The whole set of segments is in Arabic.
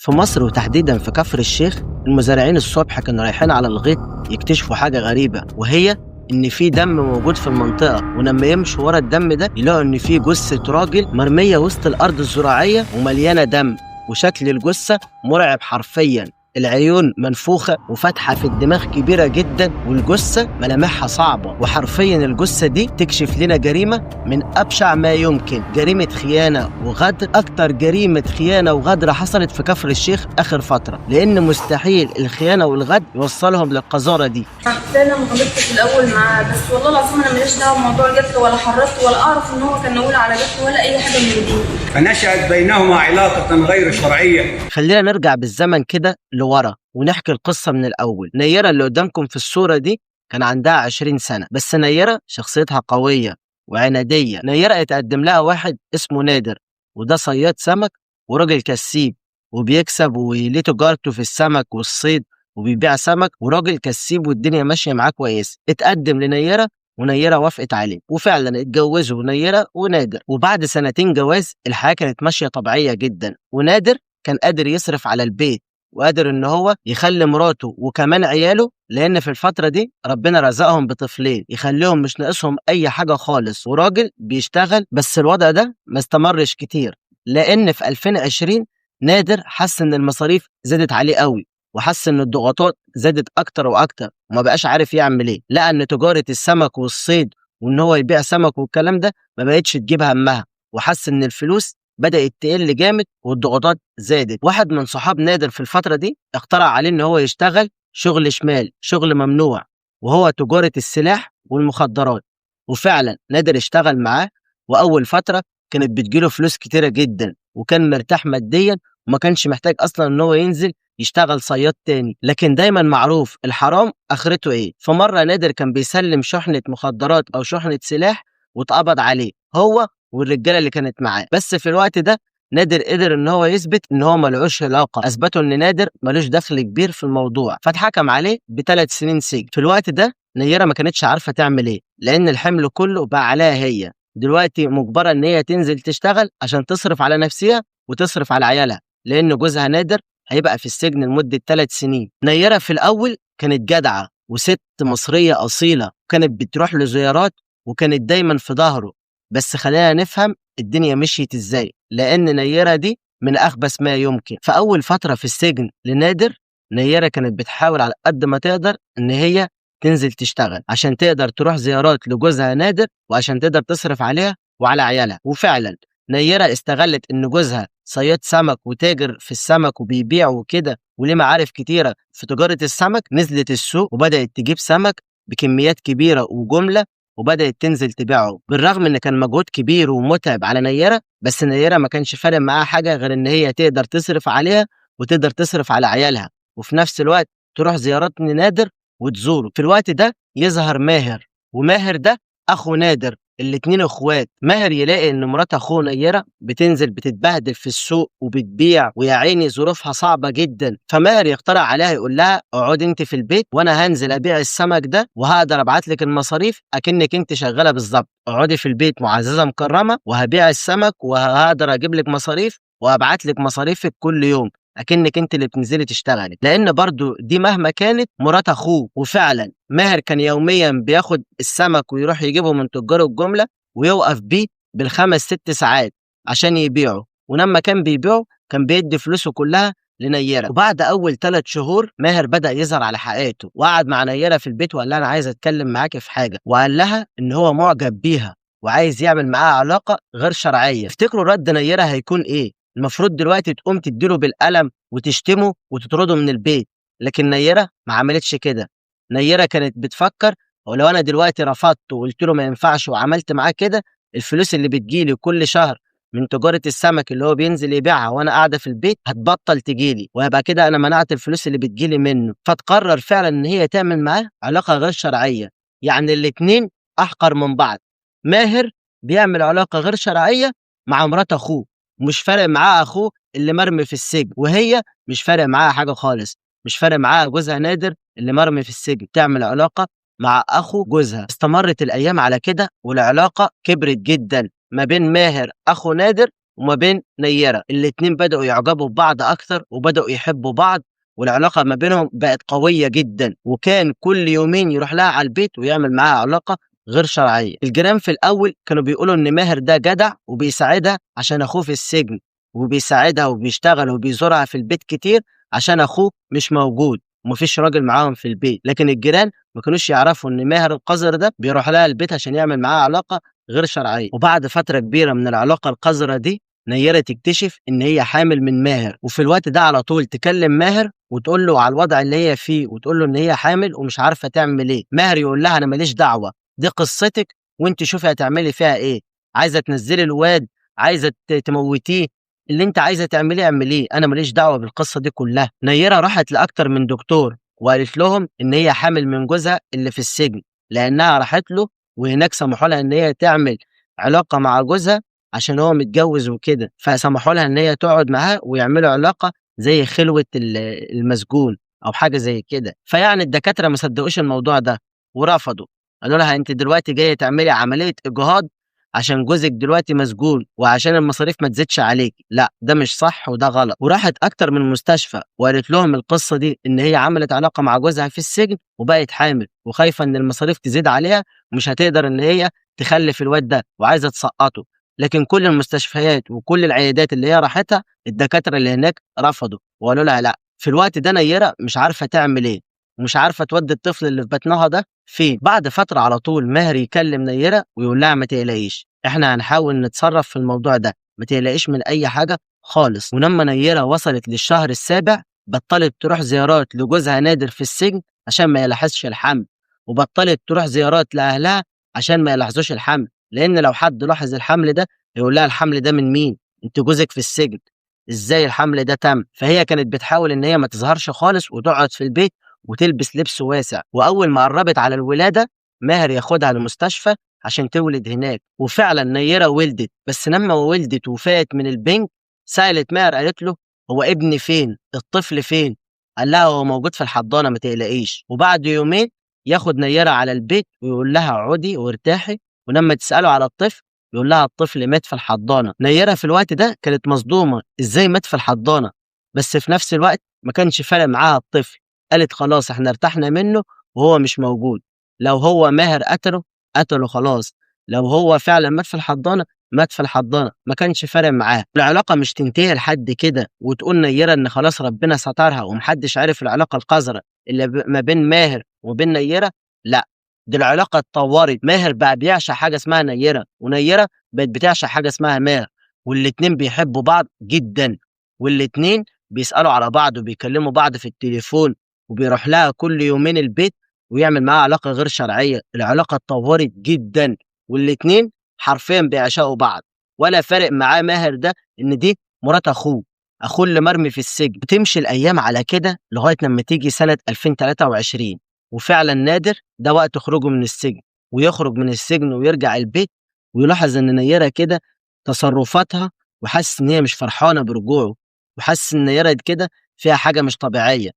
في مصر وتحديدا في كفر الشيخ، المزارعين الصبح كانوا رايحين على الغيط يكتشفوا حاجة غريبة، وهي إن في دم موجود في المنطقة. ولما يمشوا ورا الدم ده يلاقوا إن في جثة راجل مرمية وسط الأرض الزراعية ومليانة دم، وشكل الجثة مرعب حرفيا. العيون منفوخة وفتحة في الدماغ كبيرة جدا، والجثة ملامحها صعبة. وحرفيا الجثة دي تكشف لنا جريمة من أبشع ما يمكن، جريمة خيانة وغدر، أكتر جريمة خيانة وغدر حصلت في كفر الشيخ آخر فترة، لأن مستحيل الخيانة والغدر يوصلهم للقذارة دي. فعلا ما غلطت في الاول معاه، بس والله العظيم انا ماليش دعوه بموضوع الجد ولا حرضت ولا اعرف ان هو كان ناوي على جد ولا اي حاجه من دي. فنشأت بينهما علاقة غير شرعية. خلينا نرجع بالزمن كده لورا ونحكي القصة من الأول. نيرة اللي قدامكم في الصورة دي كان عندها 20 سنة، بس نيرة شخصيتها قوية وعنادية. نيرة اتقدم لها واحد اسمه نادر، وده صياد سمك وراجل كسيب وبيكسب وليه تجارته في السمك والصيد وبيبيع سمك، وراجل كسيب والدنيا ماشية معاه كويس. اتقدم لنيرة ونيرة وافقت عليه، وفعلا اتجوزوا نيرة ونادر. وبعد سنتين جواز الحياة كانت ماشية طبيعية جدا، ونادر كان قادر يصرف على البيت وقادر ان هو يخلي مراته وكمان عياله، لان في الفترة دي ربنا رزقهم بطفلين يخليهم مش ناقصهم اي حاجة خالص، وراجل بيشتغل. بس الوضع ده ما استمرش كتير، لان في 2020 نادر حس ان المصاريف زادت عليه قوي، وحس ان الضغوطات زادت اكتر واكتر، وما بقاش عارف يعمل ايه. لقى ان تجارة السمك والصيد وان هو يبيع سمك والكلام ده ما بقتش تجيب همها، وحس ان الفلوس بدأت تقل جامد والضغوطات زادت. واحد من صحاب نادر في الفترة دي اقترح عليه ان هو يشتغل شغل شمال، شغل ممنوع، وهو تجارة السلاح والمخدرات. وفعلا نادر اشتغل معاه، واول فترة كانت بتجيله فلوس كتيرة جدا، وكان مرتاح ماديا وما كانش محتاج اصلا ان هو ينزل يشتغل صياد تاني. لكن دايما معروف الحرام اخرته ايه. فمرة نادر كان بيسلم شحنة مخدرات او شحنة سلاح واتقبض عليه هو والرجاله اللي كانت معاه. بس في الوقت ده نادر قدر ان هو يثبت ان هو ملوش علاقه، اثبتوا ان نادر ملوش دخل كبير في الموضوع، فاتحكم عليه ب3 سنين سجن. في الوقت ده نيره ما كانتش عارفه تعمل ايه، لان الحمل كله بقى عليها هي. دلوقتي مجبره ان هي تنزل تشتغل عشان تصرف على نفسها وتصرف على عيالها، لان جوزها نادر هيبقى في السجن لمده 3 سنين. نيره في الاول كانت جدعه وست مصريه اصيله، كانت بتروح له زيارات وكانت دايما في ظهره. بس خلينا نفهم الدنيا مشيت ازاي، لان نيرة دي من اخبث ما يمكن. في اول فترة في السجن لنادر، نيرة كانت بتحاول على قد ما تقدر ان هي تنزل تشتغل عشان تقدر تروح زيارات لجوزها نادر، وعشان تقدر تصرف عليها وعلى عيالها. وفعلا نيرة استغلت ان جوزها صياد سمك وتاجر في السمك وبيبيع وكده، وليه معارف كتيرة في تجارة السمك، نزلت السوق وبدأت تجيب سمك بكميات كبيرة وجملة، وبدأت تنزل تبيعه. بالرغم ان كان مجهود كبير ومتعب على نيرة، بس نيرة ما كانش فارق معاها حاجة غير ان هي تقدر تصرف عليها وتقدر تصرف على عيالها، وفي نفس الوقت تروح زيارات لنادر وتزوره. في الوقت ده يظهر ماهر، وماهر ده اخو نادر، الاتنين اخوات. ماهر يلاقي ان مرات اخوه نيرة بتنزل بتتبهدل في السوق وبتبيع، ويا عيني ظروفها صعبة جدا. فماهر يقترح عليها يقول لها اقعدي انت في البيت وانا هنزل ابيع السمك ده وهقدر ابعت لك المصاريف اكنك انت شغالة بالظبط. اقعدي في البيت معززة مكرمة وهبيع السمك وهقدر اجيب لك مصاريف وهبعت لك مصاريفك كل يوم اكنك انت اللي بتنزلي تشتغلي، لان برضو دي مهما كانت مرات اخوه. وفعلا ماهر كان يوميا بياخد السمك ويروح يجيبه من تجار الجمله ويوقف بيه بال5 6 ساعات عشان يبيعه، ولما كان بيبيعه كان بيدي فلوسه كلها لنيرة. وبعد اول 3 شهور ماهر بدأ يظهر على حقيقته، وقعد مع نيرة في البيت وقال لها انا عايز اتكلم معاكي في حاجه، وقال لها ان هو معجب بيها وعايز يعمل معاها علاقه غير شرعيه. افتكروا رد نيرة هيكون ايه؟ المفروض دلوقتي تقوم تديله بالقلم وتشتمه وتطرده من البيت، لكن نيرة ما عملتش كده. نيرة كانت بتفكر ولو انا دلوقتي رفضت وقلت له ما ينفعش وعملت معاه كده، الفلوس اللي بتجيلي كل شهر من تجارة السمك اللي هو بينزل يبيعها وانا قاعدة في البيت هتبطل تجيلي، وهيبقى كده انا منعت الفلوس اللي بتجيلي منه. فتقرر فعلا ان هي تعمل معاه علاقة غير شرعية. يعني الاتنين احقر من بعض. ماهر بيعمل علاقة غير شرعية مع مرات اخوه، مش فارق معاه اخوه اللي مرمي في السجن، وهي مش فارق معاها حاجة خالص، مش فارق معاها جوزها نادر اللي مرمي في السجن، تعمل علاقة مع اخو جوزها. استمرت الايام على كده والعلاقة كبرت جدا ما بين ماهر اخو نادر وما بين نيرة. الاتنين بدأوا يعجبوا ببعض أكتر وبدأوا يحبوا بعض، والعلاقة ما بينهم بقت قوية جدا، وكان كل يومين يروح لها على البيت ويعمل معاها علاقة غير شرعية. الجيران في الأول كانوا بيقولوا إن ماهر ده جدع وبيساعدها عشان أخوه في السجن، وبيساعدها وبيشتغل وبيزورها في البيت كتير عشان أخوه مش موجود ومفيش راجل معاهم في البيت. لكن الجيران ما كانوش يعرفوا إن ماهر القذر ده بيروح لها البيت عشان يعمل معاها علاقة غير شرعية. وبعد فترة كبيرة من العلاقة القذرة دي، نيرة تكتشف إن هي حامل من ماهر، وفي الوقت ده على طول تكلم ماهر وتقول له على الوضع اللي هي فيه، وتقول له إن هي حامل ومش عارفة تعمل إيه. ماهر يقول لها أنا ماليش دعوة، دي قصتك وأنت شوفي هتعملي فيها إيه. عايزة تنزلي الواد، عايزة تموتيه، اللي أنت عايزة تعمليه اعمليه، أنا ماليش دعوة بالقصة دي كلها. نيرة راحت لأكتر من دكتور وقالت لهم إن هي حامل من جوزها اللي في السجن، لأنها راحت له وهناك سمحوا لها إن هي تعمل علاقة مع جوزها عشان هو متجوز وكده، فسمحوا لها إن هي تقعد معاه ويعملوا علاقة زي خلوة المسجون أو حاجة زي كده. فيعني الدكاترة ما صدقوش الموضوع ده ورفضوا، قالوا لها أنت دلوقتي جاية تعملي عملية إجهاض عشان جوزك دلوقتي مسجون وعشان المصاريف ما تزيدش عليك، لا ده مش صح وده غلط. وراحت أكتر من مستشفى وقالت لهم القصة دي، إن هي عملت علاقة مع جوزها في السجن وبقت حامل وخايفة إن المصاريف تزيد عليها ومش هتقدر إن هي تخلف الواد ده وعايزة تسقطه. لكن كل المستشفيات وكل العيادات اللي هي راحتها الدكاترة اللي هناك رفضوا وقالوا لها لا. في الوقت ده نيرة مش عارفة تعمل إيه ومش عارفة تودي الطفل اللي في بطنها ده فين. بعد فترة على طول ماهر يكلم نيرة ويقول لها ما تقلقيش، احنا هنحاول نتصرف في الموضوع ده، ما تقلقيش من أي حاجة خالص. ولما نيرة وصلت للشهر السابع بطلت تروح زيارات لجوزها نادر في السجن عشان ما يلاحظش الحمل، وبطلت تروح زيارات لأهلها عشان ما يلاحظوش الحمل، لأن لو حد لاحظ الحمل ده يقول لها الحمل ده من مين؟ انت جوزك في السجن، ازاي الحمل ده تم؟ فهي كانت بتحاول ان هي ما تظهرش خالص وتقعد في البيت وتلبس لبس واسع. واول ما قربت على الولاده ماهر ياخدها للمستشفى عشان تولد هناك، وفعلا نيره ولدت. بس لما ولدت وفات من البنك سالت ماهر قالت له هو ابني فين؟ الطفل فين؟ قال لها هو موجود في الحضانه ما تقلقيش. وبعد يومين ياخد نيره على البيت ويقول لها اقعدي وارتاحي، ولما تساله على الطفل يقول لها الطفل مات في الحضانه. نيره في الوقت ده كانت مصدومه ازاي مات في الحضانه، بس في نفس الوقت ما كانش فارق معاها الطفل. قالت خلاص احنا ارتحنا منه وهو مش موجود، لو هو ماهر قتله خلاص، لو هو فعلا مات في الحضانه مات في الحضانه، ما كانش فارق معاه. العلاقه مش تنتهي لحد كده وتقول نيره ان خلاص ربنا سترها ومحدش عارف العلاقه القذره اللي ما بين ماهر وبين نيره، لا دي العلاقه اتطورت. ماهر بقى بيعشق حاجه اسمها نيره، ونيره بقت بتعشق حاجه اسمها ماهر، والاتنين بيحبوا بعض جدا، والاتنين بيسالوا على بعض وبيكلموا بعض في التليفون، وبيروح لها كل يومين البيت ويعمل معاها علاقه غير شرعيه. العلاقه اتطورت جدا والاتنين حرفيا بيعشقوا بعض، ولا فارق معاه ماهر ده ان دي مرات اخوه اللي مرمي في السجن. بتمشي الايام على كده لغايه لما تيجي سنه 2023، وفعلا نادر ده وقت خروجه من السجن، ويخرج من السجن ويرجع البيت ويلاحظ ان نيره كده تصرفاتها، وحاسس ان هي مش فرحانه برجوعه، وحاسس ان نيره كده فيها حاجه مش طبيعيه.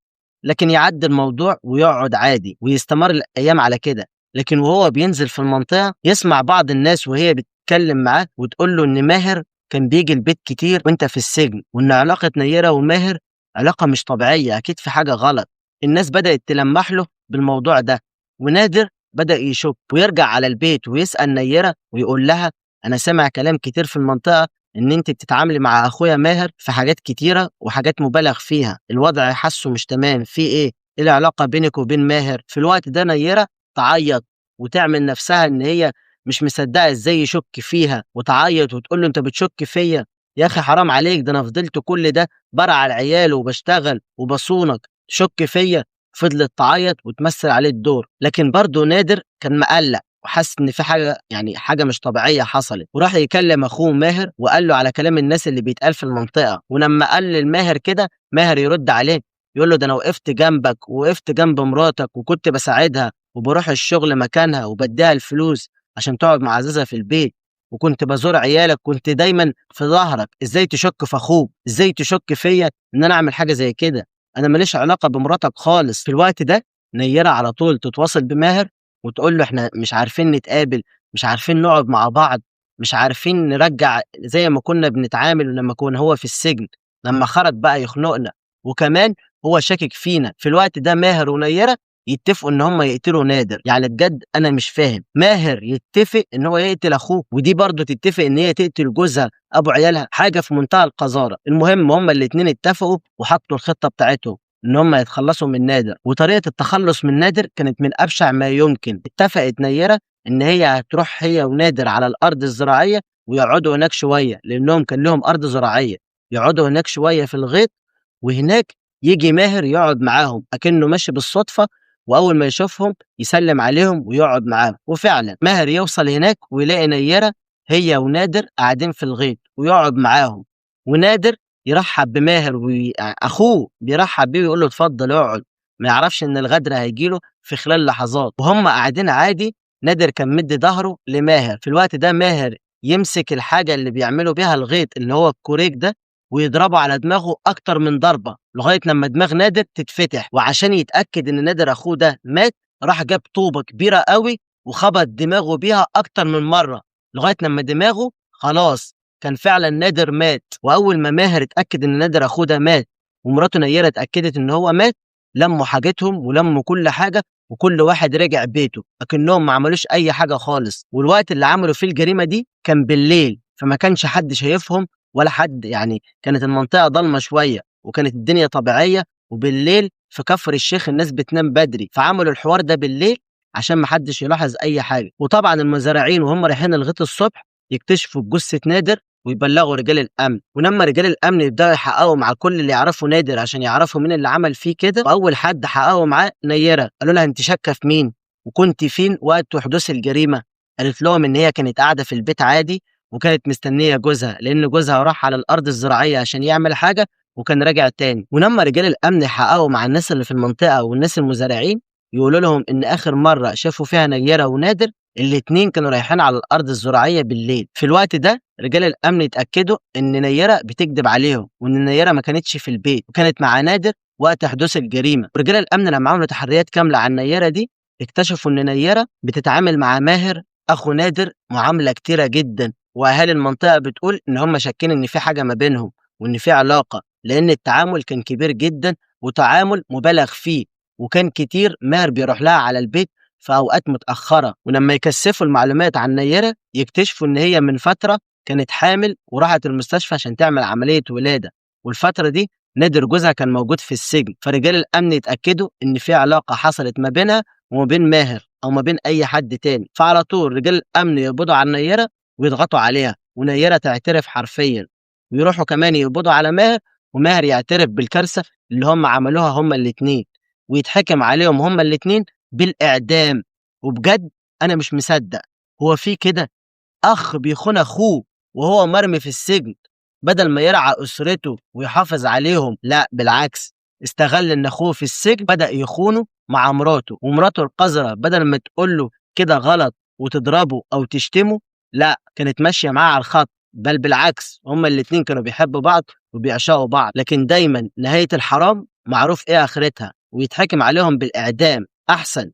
لكن يعدي الموضوع ويقعد عادي ويستمر الايام على كده. لكن وهو بينزل في المنطقه يسمع بعض الناس وهي بتتكلم معاه وتقول له ان ماهر كان بيجي البيت كتير وانت في السجن، وان علاقه نيره وماهر علاقه مش طبيعيه، اكيد في حاجه غلط. الناس بدات تلمح له بالموضوع ده، ونادر بدأ يشك ويرجع على البيت ويسأل نيرة ويقول لها أنا سامع كلام كتير في المنطقة إن أنت بتتعاملي مع أخويا ماهر في حاجات كتيرة وحاجات مبالغ فيها، الوضع حاسه مش تمام، في إيه العلاقة بينك وبين ماهر؟ في الوقت ده نيرة تعيط وتعمل نفسها إن هي مش مصدقة إزاي يشك فيها، وتعيط وتقول له أنت بتشك فيا يا أخي حرام عليك، ده أنا فضلت كل ده برعى العيال وبشتغل وبصونك تشك فيا. فضلت تعيط وتمثل عليه الدور. لكن برضه نادر كان مقلق وحس ان في حاجه، يعني حاجه مش طبيعيه حصلت، وراح يكلم اخوه ماهر وقال له على كلام الناس اللي بيتقال في المنطقه. ولما قال للماهر كده ماهر يرد عليه يقول له ده انا وقفت جنبك ووقفت جنب مراتك وكنت بساعدها وبروح الشغل مكانها وبديها الفلوس عشان تقعد مع عزيزها في البيت، وكنت بزور عيالك، كنت دايما في ظهرك، ازاي تشك في اخوك؟ ازاي تشك فيا ان انا اعمل حاجه زي كده؟ انا ماليش علاقه بمراتك خالص. في الوقت ده نيره على طول تتواصل بماهر وتقول له احنا مش عارفين نتقابل، مش عارفين نقعد مع بعض، مش عارفين نرجع زي ما كنا بنتعامل لما كنا هو في السجن، لما خرج بقى يخنقنا، وكمان هو شاكك فينا. في الوقت ده ماهر ونيرة يتفقوا ان هم يقتلوا نادر. يعني بجد انا مش فاهم، ماهر يتفق ان هو يقتل اخوه، ودي برضه تتفق ان هي تقتل جوزها ابو عيالها، حاجه في منتهى القذاره. المهم هم الاتنين اتفقوا وحطوا الخطه بتاعتهم ان هم يتخلصوا من نادر، وطريقه التخلص من نادر كانت من ابشع ما يمكن. اتفقت نيرة ان هي هتروح هي ونادر على الارض الزراعيه ويقعدوا هناك شويه، لانهم كان لهم ارض زراعيه، يقعدوا هناك شويه في الغيط، وهناك يجي ماهر يقعد معاهم اكنه ماشي بالصدفه، واول ما يشوفهم يسلم عليهم ويقعد معاهم. وفعلا ماهر يوصل هناك ويلاقي نيرة هي ونادر قاعدين في الغيط ويقعد معاهم، ونادر يرحب بماهر واخوه بيرحب بيه ويقول له اتفضل اقعد، ما يعرفش ان الغدر هيجيله في خلال لحظات. وهم قاعدين عادي، نادر كان مدي ظهره لماهر. في الوقت ده ماهر يمسك الحاجه اللي بيعملوا بيها الغيط اللي هو الكوريك ده ويضربه على دماغه اكتر من ضربه لغايه لما دماغ نادر تتفتح. وعشان يتاكد ان نادر اخوه ده مات، راح جاب طوبه كبيره قوي وخبط دماغه بيها اكتر من مره لغايه لما دماغه خلاص كان فعلا نادر مات. واول ما ماهر اتاكد ان نادر اخوه ده مات ومراته نيره اتاكدت ان هو مات، لموا حاجتهم ولموا كل حاجه وكل واحد رجع بيته اكنهم ما عملوش اي حاجه خالص. والوقت اللي عملوا فيه الجريمه دي كان بالليل، فما كانش حد شايفهم ولا حد، يعني كانت المنطقه ضلمه شويه وكانت الدنيا طبيعيه، وبالليل في كفر الشيخ الناس بتنام بدري، فعملوا الحوار ده بالليل عشان ما حدش يلاحظ اي حاجه. وطبعا المزارعين وهم رايحين الغيط الصبح يكتشفوا جثه نادر ويبلغوا رجال الامن، ولما رجال الامن يبداوا يحققوا مع كل اللي يعرفوا نادر عشان يعرفوا مين اللي عمل فيه كده، واول حد حققوا معاه نيره. قالوا لها انت شاكه في مين وكنت فين وقت حدوث الجريمه؟ قالت لهم ان هي كانت قاعده في البيت عادي وكانت مستنيه جوزها، لان جوزها راح على الارض الزراعيه عشان يعمل حاجه وكان راجع تاني. ولما رجال الامن يحققوا مع الناس اللي في المنطقه والناس المزارعين يقولوا لهم ان اخر مره شافوا فيها نيره ونادر الاتنين كانوا رايحين على الارض الزراعيه بالليل. في الوقت ده رجال الامن اتاكدوا ان نيره بتكذب عليهم وان نيره ما كانتش في البيت وكانت مع نادر وقت حدوث الجريمه. ورجال الامن لما عملوا تحريات كامله عن نيره دي اكتشفوا ان نيره بتتعامل مع ماهر اخو نادر معامله كتيره جدا، واهالي المنطقه بتقول ان هم شاكين ان في حاجه ما بينهم وان في علاقه، لان التعامل كان كبير جدا وتعامل مبالغ فيه، وكان كتير ماهر بيروح لها على البيت في اوقات متاخره. ولما يكثفوا المعلومات عن نيره يكتشفوا ان هي من فتره كانت حامل وراحت المستشفى عشان تعمل عمليه ولاده، والفتره دي نادر جوزها كان موجود في السجن. فرجال الامن يتاكدوا ان في علاقه حصلت ما بينها وما بين ماهر او ما بين اي حد تاني، فعلى طول رجال الامن يقبضوا على نيره ويضغطوا عليها ونيره تعترف حرفيا، ويروحوا كمان يقبضوا على ماهر وماهر يعترف بالكارثه اللي هم عملوها هم الاتنين، ويتحكم عليهم هم الاتنين بالاعدام. وبجد انا مش مصدق، هو في كده اخ بيخون اخوه وهو مرمي في السجن بدل ما يرعى اسرته ويحافظ عليهم؟ لا بالعكس، استغل ان اخوه في السجن بدأ يخونه مع مراته، ومراته القذرة بدل ما تقول له كده غلط وتضربه او تشتمه، لا كانت ماشية معاه على الخط، بل بالعكس هما الاتنين كانوا بيحبوا بعض وبيعشقوا بعض. لكن دايما نهاية الحرام معروف ايه اخرتها، ويتحكم عليهم بالاعدام احسن